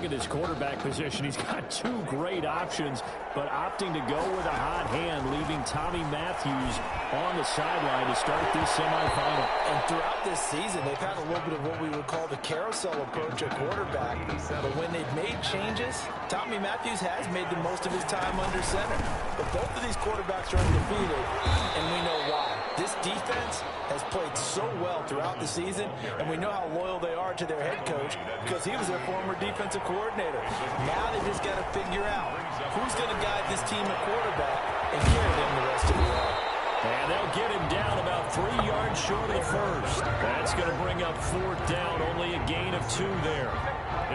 look at his quarterback position. He's got two great options, but opting to go with a hot hand, leaving Tommy Matthews on the sideline to start this semifinal. And throughout this season, they've had a little bit of what we would call the carousel approach at quarterback. But when they've made changes, Tommy Matthews has made the most of his time under center. But both of these quarterbacks are undefeated, and we know why. This defense has played so well throughout the season, and we know how loyal they are to their head coach because he was their former defensive coordinator. Now they just got to figure out who's going to guide this team at quarterback and carry them the rest of the way. And they'll get him down about 3 yards short of the first. That's going to bring up fourth down, only a gain of 2 there.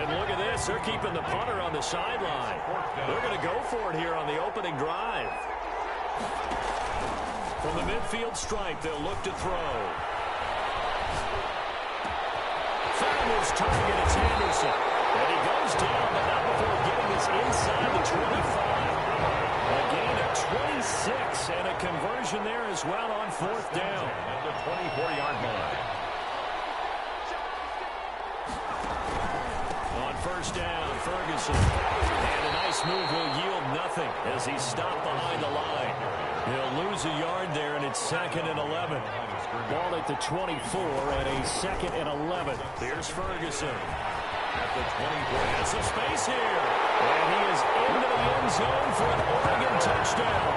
And look at this, they're keeping the punter on the sideline. They're going to go for it here on the opening drive. From the midfield stripe, they'll look to throw. Found his target, it's Henderson. And he goes down, but not before getting this inside the 25. A gain of 26, and a conversion there as well on fourth down. At the 24-yard line. On first down, Ferguson. And a nice move will yield nothing as he's stopped behind the line. He'll lose a yard there, and it's 2nd and 11. Ball at the 24 and a 2nd and 11. Here's Ferguson. At the 24. Has some space here. And he is into the end zone for an Oregon touchdown.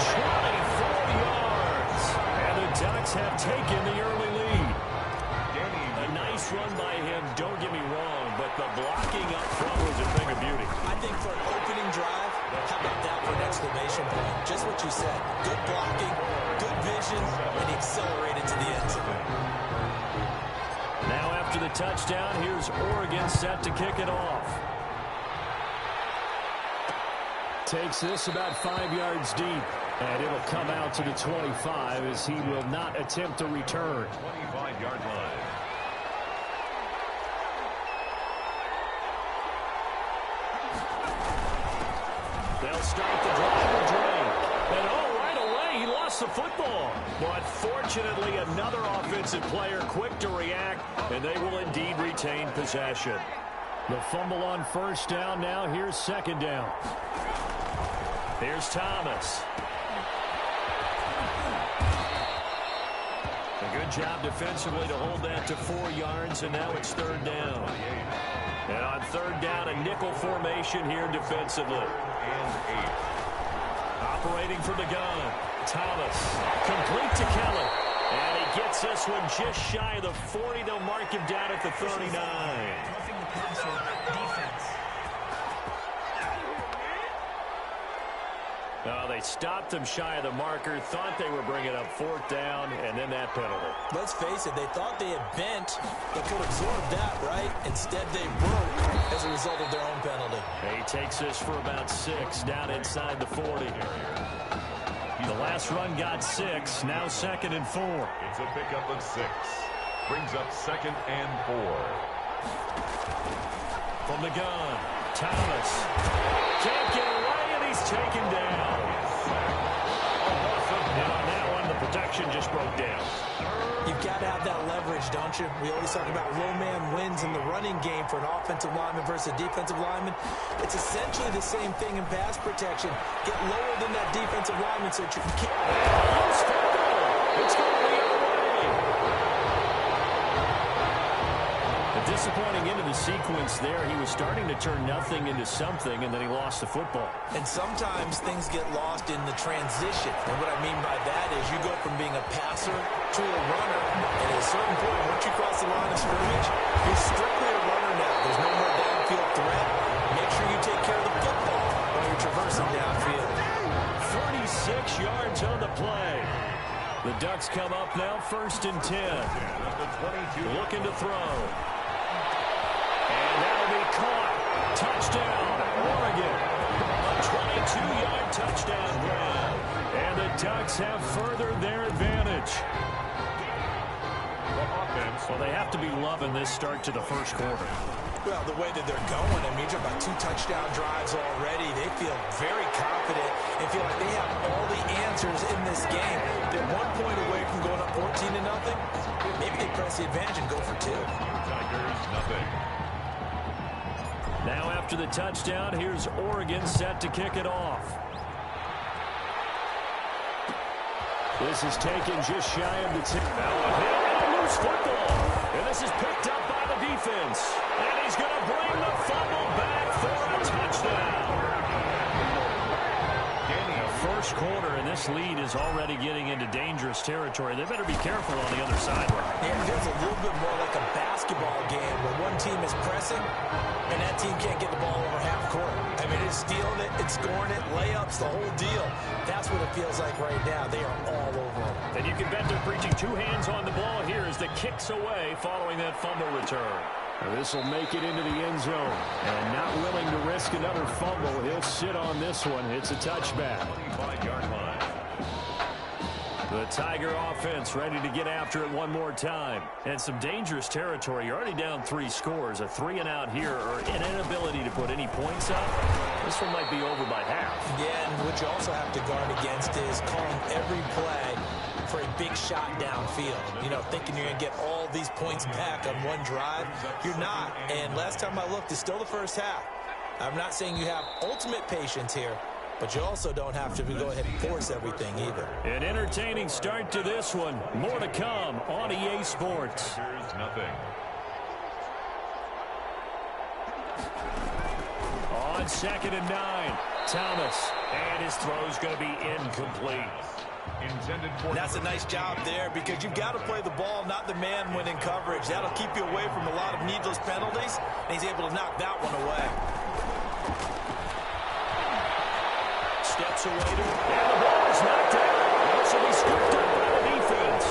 24 yards. And the Ducks have taken the early lead. A nice run by him, don't get me wrong, but the blocking up front was a thing of beauty. I think for an opening drive, how about that for an exclamation point? Just what you said. Good blocking, good vision, and he accelerated to the end zone. Now after the touchdown, here's Oregon set to kick it off. Takes this about 5 yards deep, and it'll come out to the 25 as he will not attempt to return. 25-yard line. They'll start the drive with Drake. And right away, he lost the football. But fortunately, another offensive player quick to react, and they will indeed retain possession. The fumble on first down. Now here's second down. Here's Thomas. A good job defensively to hold that to 4 yards, and now it's third down. And on third down, a nickel formation here defensively. And 8. Operating from the gun. Thomas. Complete to Kelly. And he gets this one just shy of the 40. They'll mark him down at the 39. They stopped him shy of the marker, thought they were bringing up fourth down, and then that penalty. Let's face it, they thought they had bent, they could absorb that, right? Instead, they broke as a result of their own penalty. He takes this for about 6, down inside the 40. The last run got 6, now 2nd and 4. It's a pickup of 6. Brings up 2nd and 4. From the gun, Thomas. Can't get away, and he's taken down. And on that one, the protection just broke down. You've got to have that leverage, don't you? We always talk about low man wins in the running game for an offensive lineman versus a defensive lineman. It's essentially the same thing in pass protection. Get lower than that defensive lineman so that you can keep... It's going the other way. A disappointing end of the sequence there. He was starting to turn nothing into something, and then he lost the football. And sometimes things get lost in the transition. And what I mean by that is you go from being a passer to a runner. And at a certain point, once you cross the line of scrimmage, you're strictly a runner now. There's no more downfield threat. Make sure you take care of the football while you're traversing downfield. 46 yards on the play. The Ducks come up now, 1st and 10. Looking to throw. And that'll be caught. Touchdown, Oregon. A 22-yard touchdown grab. And the Ducks have furthered their advantage. Well, they have to be loving this start to the first quarter. Well, the way that they're going, I mean, you're about 2 touchdown drives already. They feel very confident and feel like they have all the answers in this game. They're 1 point away from going up 14-0. Maybe they press the advantage and go for 2. Tigers, nothing. After the touchdown, here's Oregon set to kick it off. This is taken just shy of the tip. Now a hit and a loose football. And this is picked up by the defense. And he's going to bring the fumble back for a touchdown. First quarter, and this lead is already getting into dangerous territory. They better be careful on the other sideline. Yeah, it feels a little bit more like a basketball game where one team is pressing and that team can't get the ball over half court. I mean, it's stealing it, it's scoring it, layups, the whole deal. That's what it feels like right now. They are all over it. And you can bet they're preaching two hands on the ball here as the kicks away following that fumble return. This will make it into the end zone. And not willing to risk another fumble, he'll sit on this one. It's a touchback. 25-yard line. The Tiger offense ready to get after it one more time. And some dangerous territory. You're already down 3 scores. A 3-and-out here or an inability to put any points up. This one might be over by half. Yeah, and what you also have to guard against is calling every play for a big shot downfield. You know, thinking you're going to get all these points back on one drive. You're not. And last time I looked, it's still the first half. I'm not saying you have ultimate patience here, but you also don't have to go ahead and force everything either. An entertaining start to this one. More to come on EA Sports. Here's nothing. On 2nd and 9, Thomas. And his throw's going to be incomplete. Intended for. That's a nice job there because you've got to play the ball, not the man when in coverage. That'll keep you away from a lot of needless penalties, and he's able to knock that one away. Steps away to it, and the ball is knocked out. This will be scooped up by the defense.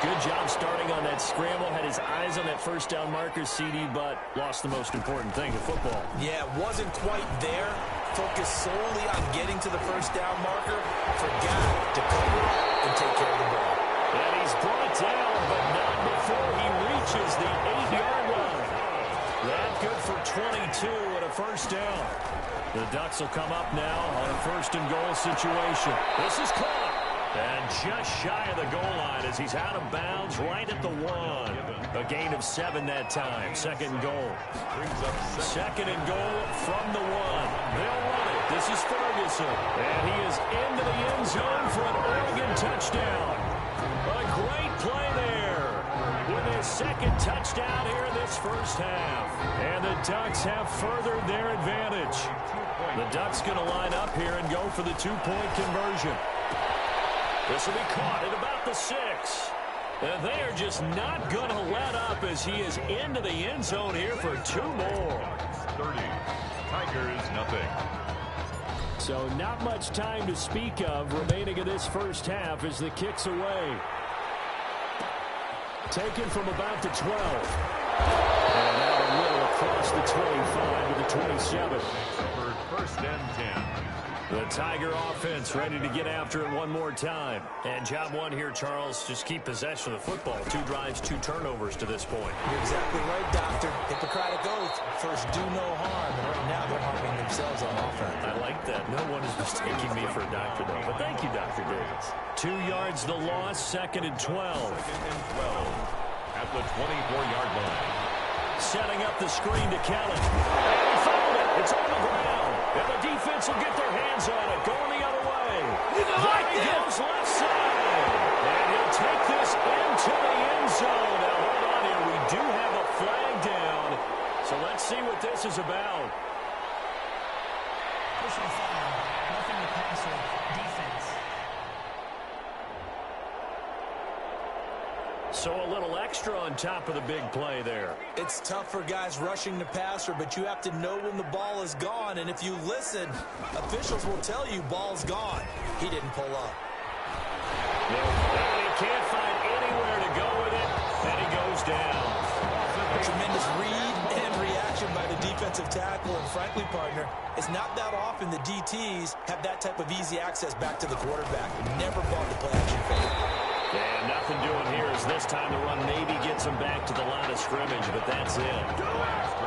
Good job starting on that scramble. Had his eyes on that first down marker, CD, but lost the most important thing, the football. Yeah, wasn't quite there. Focused solely on getting to the first down marker. Forgot to cover up and take care of the ball. And he's brought down, but not before he reaches the 8-yard line. That good for 22 and a first down. The Ducks will come up now on a 1st and goal situation. This is caught. And just shy of the goal line as he's out of bounds right at the 1. A gain of 7 that time. 2nd and goal. 2nd and goal from the 1. They'll run it. This is Ferguson. And he is into the end zone for an Oregon touchdown. A great play there with his 2nd touchdown here in this first half. And the Ducks have furthered their advantage. The Ducks going to line up here and go for the 2-point conversion. This will be caught at about the 6. And they are just not going to let up as he is into the end zone here for 2 more. 30. Tigers, nothing. So not much time to speak of remaining in this first half as the kick's away. Taken from about the 12. And out a little across the 25 to the 27. First and 10. The Tiger offense ready to get after it one more time. And job one here, Charles, just keep possession of the football. 2 drives, 2 turnovers to this point. You're exactly right, Doctor. Hippocratic oath. First, do no harm. And right now, they're harming themselves on offense. I like that. No one is mistaking me for a doctor, though. But thank you, Dr. Davis. 2 yards the loss, 2nd and 12. 2nd and 12 at the 24-yard line. Setting up the screen to Kelly. And he found it. It's on the ground. And the defense will get their hands on it. Going the other way. There he goes left side. And he'll take this into the end zone. Now, hold on here. We do have a flag down. So let's see what this is about. Personal foul. Nothing to pass with defense. So a little extra on top of the big play there. It's tough for guys rushing the passer, but you have to know when the ball is gone. And if you listen, officials will tell you ball's gone. He didn't pull up. And he can't find anywhere to go with it, and he goes down. A tremendous read and reaction by the defensive tackle, and frankly, partner, it's not that often the DTs have that type of easy access back to the quarterback. Never bought the play action fake. And nothing doing here as this time the run maybe gets him back to the line of scrimmage, but that's it.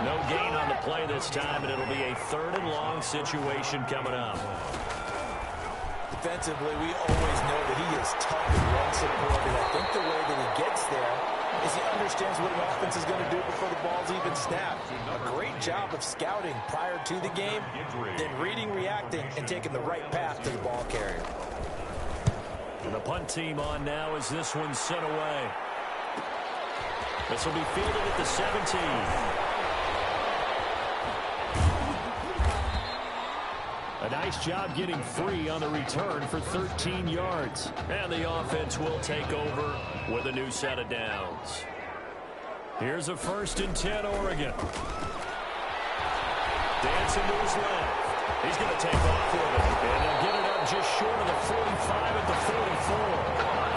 No gain on the play this time, and it'll be a 3rd and long situation coming up. Defensively, we always know that he is tough and run support, and I think the way that he gets there is he understands what an offense is going to do before the ball's even snapped. A great job of scouting prior to the game, then reading, reacting, and taking the right path to the ball carrier. And the punt team on now as this one's sent away. This will be fielded at the 17. A nice job getting free on the return for 13 yards. And the offense will take over with a new set of downs. Here's a 1st and 10 Oregon. Dancing to his left. He's going to take off with it. And they'll get it up just short of the 45 at the 44.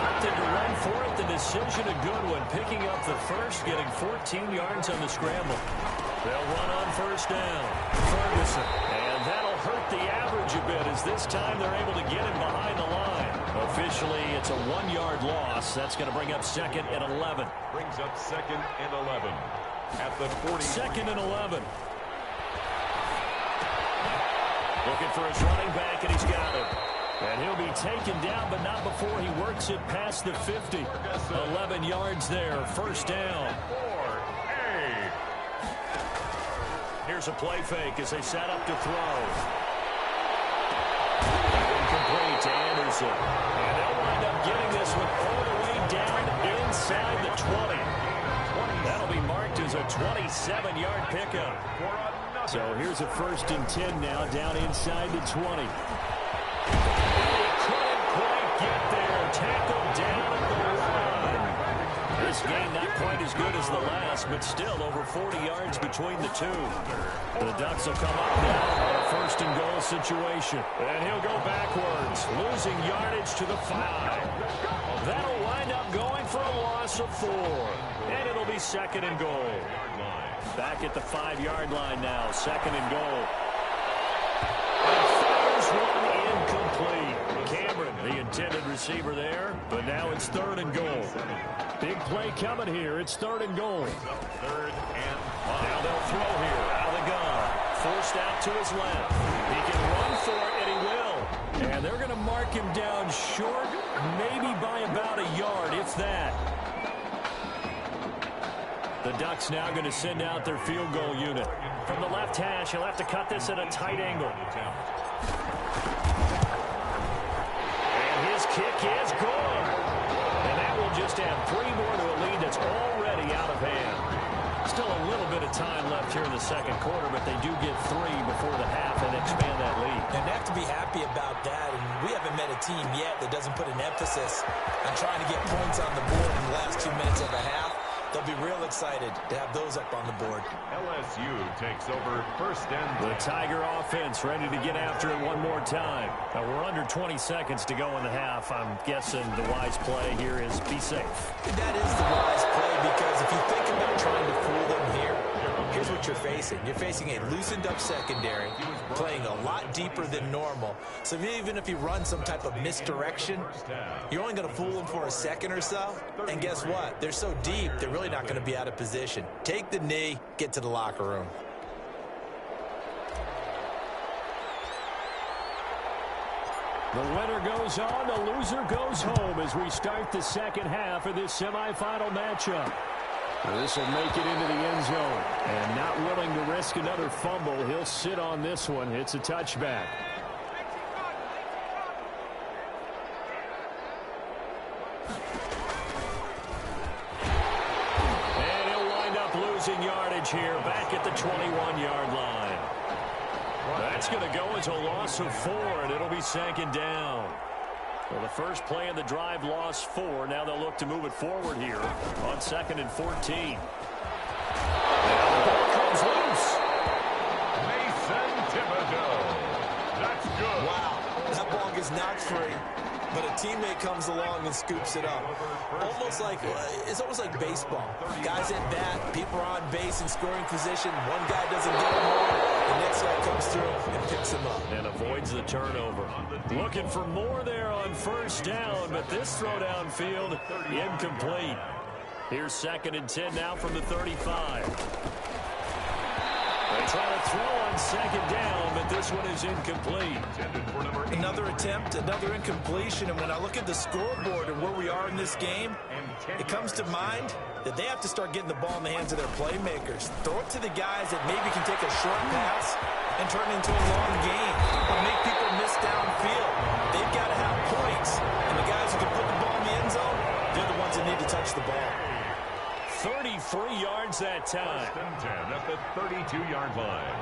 Opted to run for it. The decision a good one. Picking up the first, getting 14 yards on the scramble. They'll run on 1st down. Ferguson. And that'll hurt the average a bit as this time they're able to get him behind the line. Officially, it's a 1-yard loss. That's going to bring up 2nd and 11. Brings up 2nd and 11 at the 40. 2nd and 11. Looking for his running back, and he's got it. And he'll be taken down, but not before he works it past the 50. 11 yards there, 1st down. Here's a play fake as they set up to throw. Incomplete to Anderson. And they'll wind up getting this one all the way down inside the 20. That'll be marked as a 27-yard pickup. So here's a 1st and 10 now, down inside the 20. He couldn't quite get there. Tackled down at the line. This game not quite as good as the last, but still over 40 yards between the two. The Ducks will come up now on a 1st and goal situation. And he'll go backwards, losing yardage to the 5. That'll wind up going for a loss of 4. And it'll be 2nd and goal. Back at the 5-yard line now, 2nd and goal. And fires one incomplete. Cameron, the intended receiver there, but now it's 3rd and goal. Big play coming here. It's 3rd and goal. 3rd and 5. Now they'll throw here out of the gun. Forced out to his left. He can run for it, and he will. And they're going to mark him down short, maybe by about a yard, if that. The Ducks now going to send out their field goal unit. From the left hash, he'll have to cut this at a tight angle. And his kick is good. And that will just add 3 more to a lead that's already out of hand. Still a little bit of time left here in the 2nd quarter, but they do get 3 before the half and expand that lead. And they have to be happy about that. And we haven't met a team yet that doesn't put an emphasis on trying to get points on the board in the last 2 minutes of the half. They'll be real excited to have those up on the board. LSU takes over 1st and 10. The Tiger offense ready to get after it one more time. Now we're under 20 seconds to go in the half. I'm guessing the wise play here is be safe. That is the wise play, because if you think about trying to fool them here, here's what you're facing. You're facing a loosened up secondary, playing a lot deeper than normal. So even if you run some type of misdirection, you're only going to fool them for a second or so. And guess what? They're so deep, they're really not going to be out of position. Take the knee, get to the locker room. The winner goes on, the loser goes home as we start the 2nd half of this semifinal matchup. This will make it into the end zone. And not willing to risk another fumble, he'll sit on this one. It's a touchback. And he'll wind up losing yardage here back at the 21-yard line. That's going to go as a loss of 4, and it'll be 2nd down. Well, the first play of the drive lost 4. Now they'll look to move it forward here on 2nd and 14. Now the ball comes loose. Mason Thibodeau. That's good. Wow, that ball gets knocked free, but a teammate comes along and scoops it up. It's almost like baseball. Guys at bat, people are on base in scoring position. One guy doesn't get him on, the next guy comes through and picks him up. And avoids the turnover. Looking for more there on 1st down, but this throw downfield incomplete. Here's 2nd and 10 now from the 35. They try to throw on 2nd down, but this one is incomplete. Another attempt, another incompletion, and when I look at the scoreboard and where we are in this game, it comes to mind that they have to start getting the ball in the hands of their playmakers. Throw it to the guys that maybe can take a short pass and turn it into a long game or make people miss downfield. They've got to have points, and the guys who can put the ball in the end zone, they're the ones that need to touch the ball. 33 yards that time. First and 10 at the 32-yard line.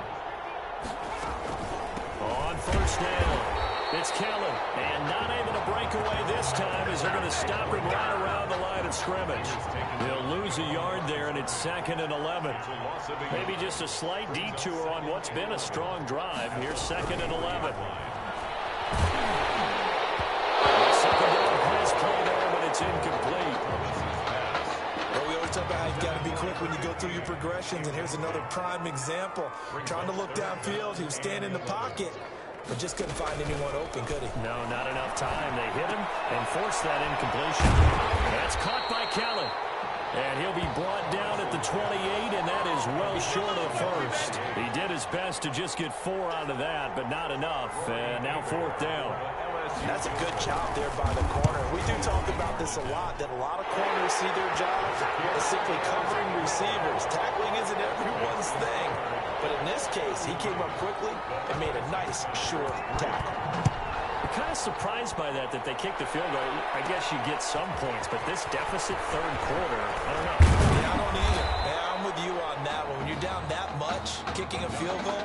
On first down, it's Kellen. And not able to break away this time as they're going to stop him right around the line of scrimmage. They'll lose a yard there, and it's 2nd and 11. Maybe just a slight detour on what's been a strong drive. Here's 2nd and 11. Second down pass play there, but it's incomplete. Well, we always talk about how you've got to be quick when you go through your progressions, and here's another prime example. Trying to look downfield, he was standing in the pocket, but just couldn't find anyone open, could he? No, not enough time. They hit him and forced that incompletion. That's caught by Kelly. And he'll be brought down at the 28, and that is well short of first. He did his best to just get 4 out of that, but not enough. And now 4th down. That's a good job there by the corner. We do talk about this a lot, that a lot of corners see their job as simply covering receivers. Tackling isn't everyone's thing. But in this case, he came up quickly and made a nice, short tackle. I'm kind of surprised by that they kicked the field goal. I guess you get some points, but this deficit 3rd quarter, I don't know. Yeah, I don't either. Yeah, I'm with you on that one. When you're down that much, kicking a field goal,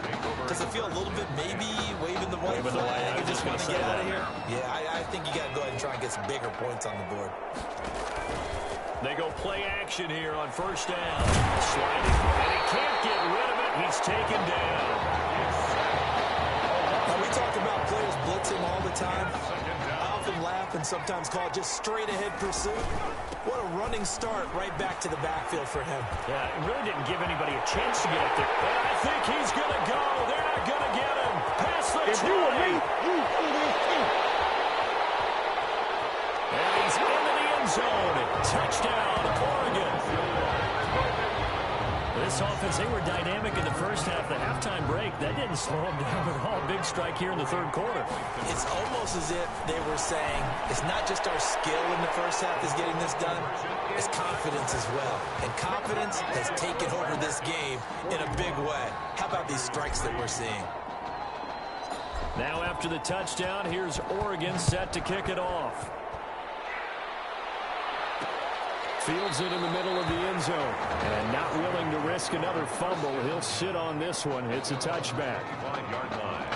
does it feel a little bit maybe waving the white flag and just want to get out of here? Yeah, I think you got to go ahead and try and get some bigger points on the board. They go play action here on first down. Sliding, and he can't get rid of it. He's taken down. Now, we talk about players blitzing all the time. I often laugh and sometimes call it just straight-ahead pursuit. What a running start right back to the backfield for him. Yeah, it really didn't give anybody a chance to get up there. And I think he's going to go. They're not going to get him. Pass the 20. And he's into the end zone. Touchdown, Oregon. This offense, they were dynamic in the first half. The halftime break, that didn't slow them down at all. Big strike here in the 3rd quarter. It's almost as if they were saying, it's not just our skill in the first half is getting this done, it's confidence as well. And confidence has taken over this game in a big way. How about these strikes that we're seeing? Now after the touchdown, here's Oregon set to kick it off. Fields it in the middle of the end zone. And not willing to risk another fumble. He'll sit on this one. It's a touchback. 5-yard line.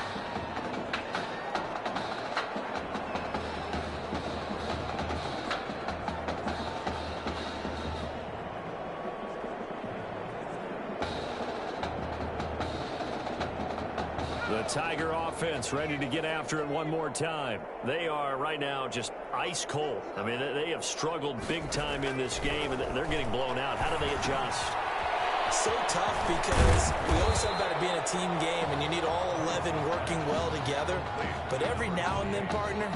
The Tiger offense ready to get after it one more time. They are right now just ice cold. I mean, they have struggled big time in this game, and they're getting blown out. How do they adjust? So tough because we always talk about it being a team game, and you need all 11 working well together. But every now and then, partner,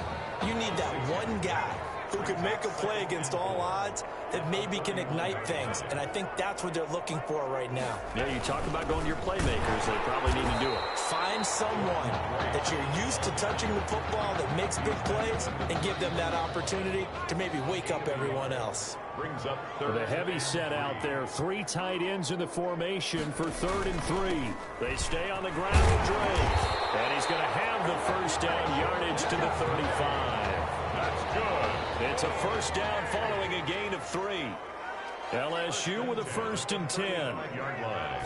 you need that one guy who can make a play against all odds that maybe can ignite things. And I think that's what they're looking for right now. Yeah, you talk about going to your playmakers. They probably need to do it. Find someone that you're used to touching the football that makes big plays and give them that opportunity to maybe wake up everyone else. Brings up With 3rd. a heavy set out there, 3 tight ends in the formation for 3rd and 3. They stay on the ground with Drake. And he's going to have the first down yardage to the 35. That's good. It's a first down following a gain of 3. LSU with a 1st and 10. 5-yard line.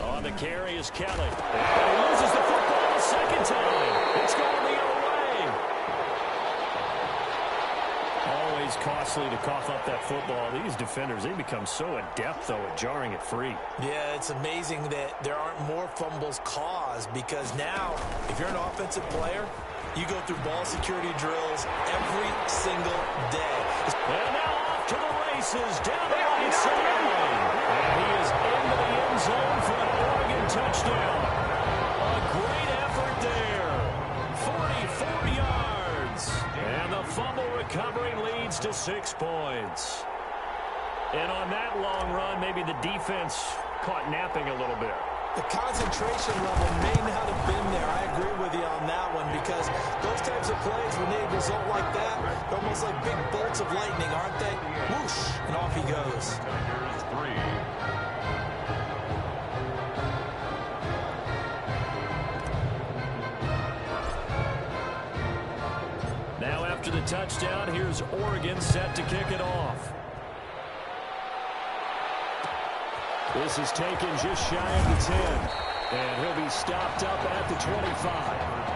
On the carry is Kelly. And he loses the football the 2nd time. It's going the other way. Always costly to cough up that football. These defenders, they become so adept, though, at jarring it free. Yeah, it's amazing that there aren't more fumbles caused because now, if you're an offensive player, you go through ball security drills every single day. And now off to the races, down the right side. And he is into the end zone for an Oregon touchdown. A great effort there. 44 yards. And the fumble recovery leads to 6 points. And on that long run, maybe the defense caught napping a little bit. The concentration level may not have been there. I agree with you on that one because those types of plays, when they result like that, they're almost like big bolts of lightning, aren't they? Whoosh, and off he goes. Here's 3. Now after the touchdown, here's Oregon set to kick it off. This is taken just shy of the 10. And he'll be stopped up at the 25.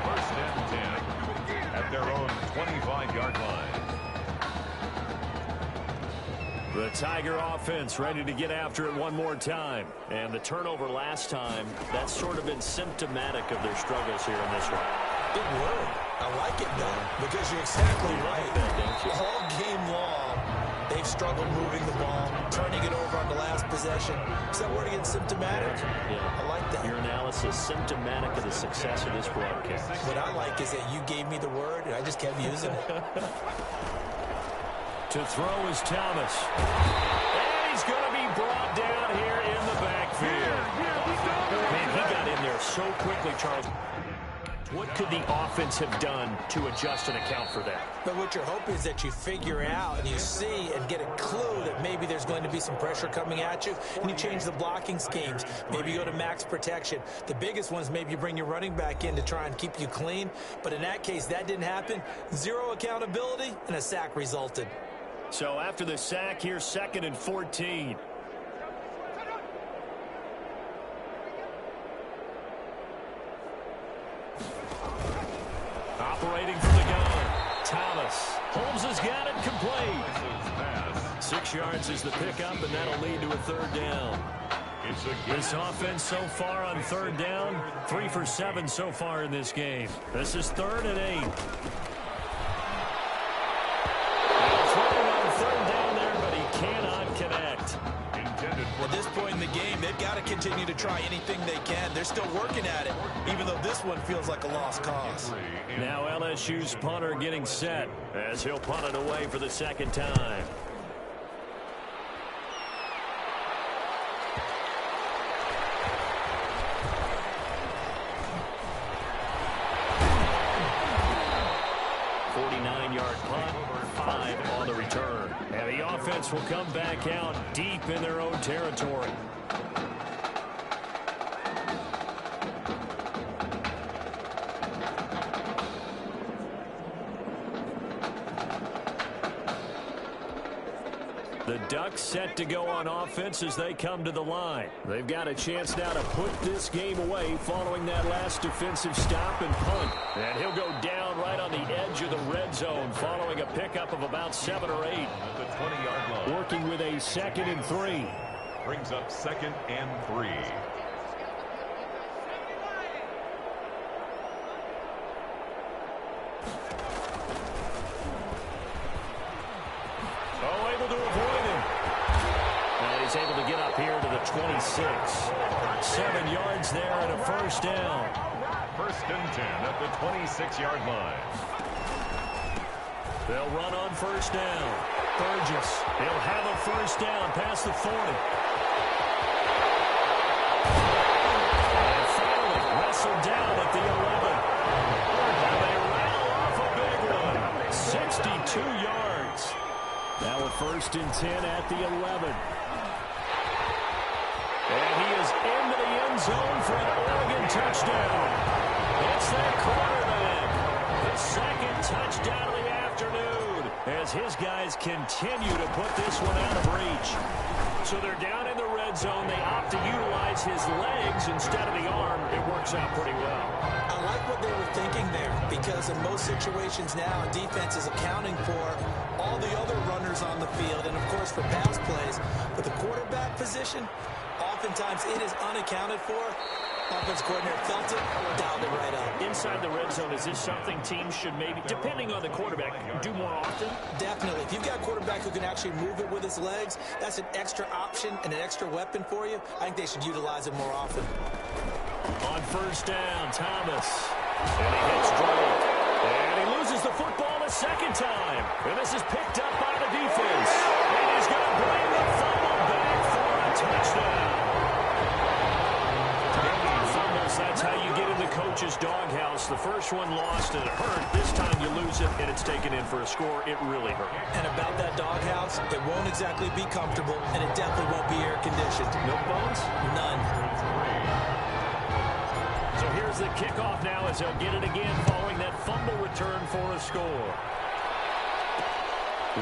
First and 10 at their own 25-yard line. The Tiger offense ready to get after it one more time. And the turnover last time, that's sort of been symptomatic of their struggles here in this one. Good word. I like it, though, because you're exactly right. All game long, they've struggled moving the ball, turning it over on the last possession. Is that word again, symptomatic? Yeah. I like that. Your analysis symptomatic of the success of this broadcast. What I like is that you gave me the word, and I just kept using it. To throw is Thomas. And he's going to be brought down here in the backfield. Man, he got in there so quickly, Charles. What could the offense have done to adjust and account for that? But what you're hoping is that you figure out and you see and get a clue that maybe there's going to be some pressure coming at you, and you change the blocking schemes. Maybe you go to max protection. The biggest ones, maybe you bring your running back in to try and keep you clean. But in that case, that didn't happen. Zero accountability, and a sack resulted. So after the sack, here's 2nd and 14. Operating from the gun, Thomas. Holmes has got it complete. 6 yards is the pickup, and that'll lead to a 3rd down. This offense so far on 3rd down, 3 for 7 so far in this game. This is 3rd and 8. Throwing on 3rd down there, but he cannot connect. At this point in the game, they've got to continue to try anything they can. They're still working at it, even though this one feels like a lost cause. Now LSU's punter getting set as he'll punt it away for the 2nd time. Punt, 5 on the return. And the offense will come back out deep in their own territory. The Ducks set to go on offense as they come to the line. They've got a chance now to put this game away following that last defensive stop and punt. And he'll go down right on the edge of the red zone following a pickup of about 7 or 8. At the 20-yard line. Working with a 2nd and 3. Brings up 2nd and 3. Able to avoid him. And he's able to get up here to the 26. 7 yards there and a 1st down. 1st and 10 at the 26-yard line. They'll run on 1st down. Burgess, he'll have a 1st down past the 40. And finally wrestled down at the 11. And they rattle off a big one. 62 yards. Now a 1st and 10 at the 11. And he is into the end zone for an Oregon touchdown. It's their quarterback. The 2nd touchdown of the afternoon as his guys continue to put this one out of reach. So they're down in the red zone. They opt to utilize his legs instead of the arm. It works out pretty well. I like what they were thinking there because in most situations now, defense is accounting for all the other runners on the field and, of course, for pass plays. But the quarterback position, oftentimes it is unaccounted for. Offense coordinator felt it, dialed it right up. Inside the red zone, is this something teams should maybe, depending on the quarterback, do more often? Definitely. If you've got a quarterback who can actually move it with his legs, that's an extra option and an extra weapon for you. I think they should utilize it more often. On 1st down, Thomas. And he hits Drake. And he loses the football a 2nd time. And this is picked up by the defense. And he's going to bring the fumble back for a touchdown. coach's doghouse. The first one lost and it hurt. This time you lose it and it's taken in for a score. It really hurt. And about that doghouse, it won't exactly be comfortable, and it definitely won't be air-conditioned. No bones? None. So here's the kickoff now as they'll get it again following that fumble return for a score.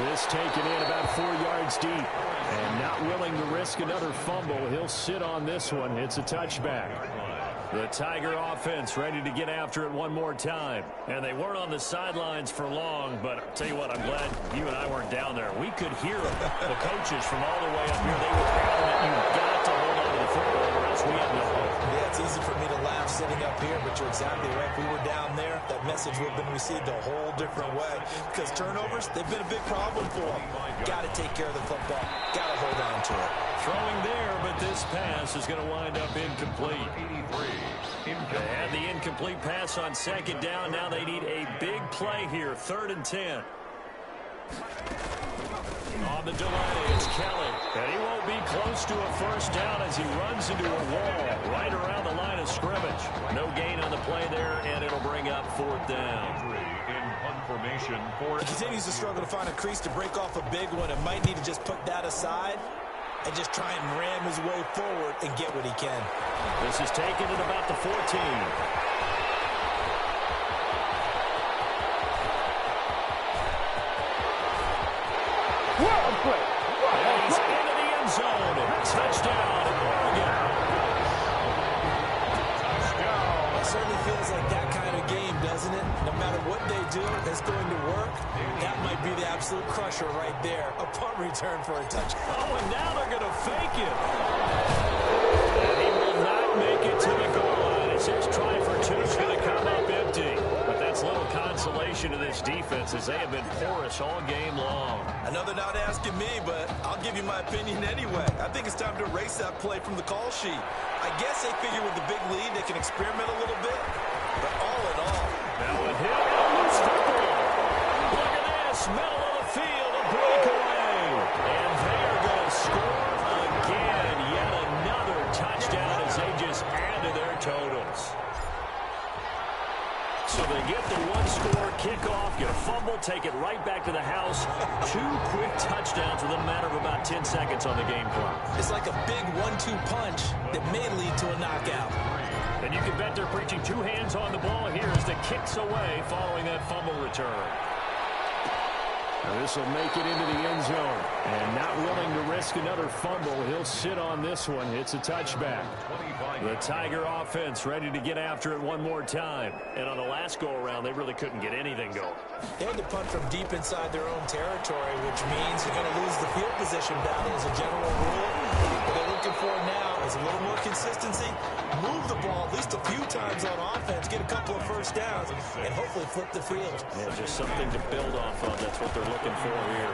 This taken in about 4 yards deep. And not willing to risk another fumble. He'll sit on this one. It's a touchback. The Tiger offense ready to get after it one more time. And they weren't on the sidelines for long, but I'll tell you what, I'm glad you and I weren't down there. We could hear them. The coaches from all the way up here, they were pounding it. You've got to hold on to the football or else we have no hope. Yeah, it's easy for me to laugh sitting up here, but you're exactly right. If we were down there, that message would have been received a whole different way. Because turnovers, they've been a big problem for them. Got to take care of the football. Got to hold on to it. Throwing there, but this pass is going to wind up incomplete. They had the incomplete pass on second down. Now they need a big play here, 3rd and 10. On the delay, it's Kelly. And he won't be close to a first down as he runs into a wall right around the line of scrimmage. No gain on the play there, and it'll bring up 4th down. He continues to struggle to find a crease to break off a big one and might need to just put that aside and just try and ram his way forward and get what he can. This is taken at about the 14. And he's into the end zone. Touchdown, Oregon. Touchdown. It certainly feels like that kind of game, doesn't it? No matter what they do, it's going to work. That might be the absolute crusher right there. A punt return for a touchdown. Oh, and now they're going to fake it. And he will not make it to the goal line. It's his try for 2 is going to come up empty. But that's little consolation to this defense as they have been porous all game long. I know they're not asking me, but I'll give you my opinion anyway. I think it's time to erase that play from the call sheet. I guess they figure with the big lead they can experiment a little bit. But all in all, now a hit and a loose football. Look at this, middle of the field, a breakaway. And they're going to score again. Yet another touchdown as they just add to their totals. So they get the one-score kickoff, get a fumble, take it right back to the house. 2 quick touchdowns within a matter of about 10 seconds on the game clock. it's like a big 1-2 punch that may lead to a knockout. And you can bet they're preaching 2 hands on the ball here as the kicks away following that fumble return. This will make it into the end zone. And not willing to risk another fumble, he'll sit on this one. It's a touchback. The Tiger offense ready to get after it one more time. And on the last go-around, they really couldn't get anything going. They had to punt from deep inside their own territory, which means you're going to lose the field position battle as a general rule. What they're looking for now is a little more consistency, move the ball at least a few times on offense, get a couple of first downs, and hopefully flip the field. Yeah, just something to build off of. That's what they're looking for here.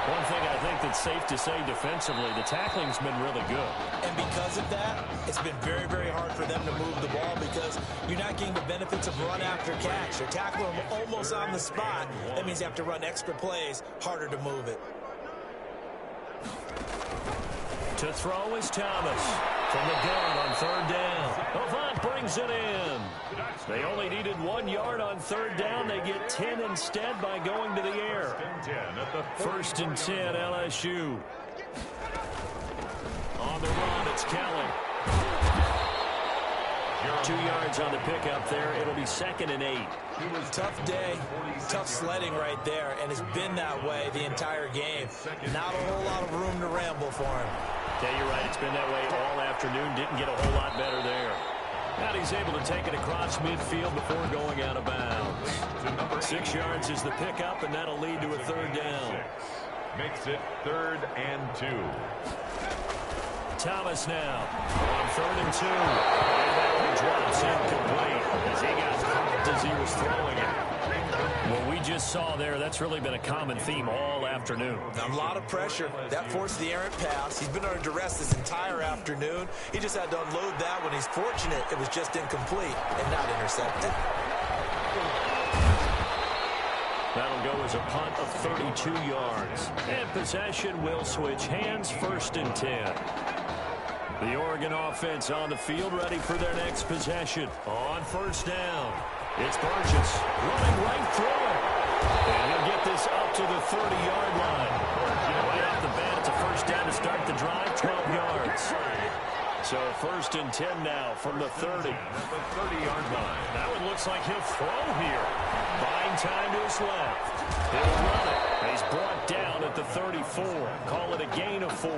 One thing I think that's safe to say defensively, the tackling's been really good. And because of that, it's been very, very hard for them to move the ball because you're not getting the benefits of run after catch. You're tackling them almost on the spot. That means you have to run extra plays, harder to move it. To throw is Thomas from the gun on 3rd down. Avant brings it in. They only needed 1 yard on 3rd down. They get 10 instead by going to the air. 1st and 10, LSU. On the run, it's Kelly. 2 yards on the pickup there. It'll be 2nd and 8. Tough day, tough sledding right there, and it's been that way the entire game. Not a whole lot of room to ramble for him. Yeah, you're right. It's been that way all afternoon. Didn't get a whole lot better there. Now he's able to take it across midfield before going out of bounds. 6 yards is the pickup, and that'll lead to a 3rd down. Makes it 3rd and 2. Thomas now on 3rd and 2. And that one drops incomplete as he got popped as he was throwing it. What we just saw there, that's really been a common theme all afternoon. A lot of pressure. That forced the errant pass. He's been under duress this entire afternoon. He just had to unload that one. He's fortunate it was just incomplete and not intercepted. That'll go as a punt of 32 yards. And possession will switch hands, 1st and 10. The Oregon offense on the field, ready for their next possession. On first down, it's Burgess running right through it. And he'll get this up to the 30-yard line. Right off the bat, it's a first down to start the drive, 12 yards. So first and 10 now from the 30. At the 30-yard line. That one looks like he'll throw here. Buying time to his left. He'll run it. He's brought down at the 34. Call it a gain of 4.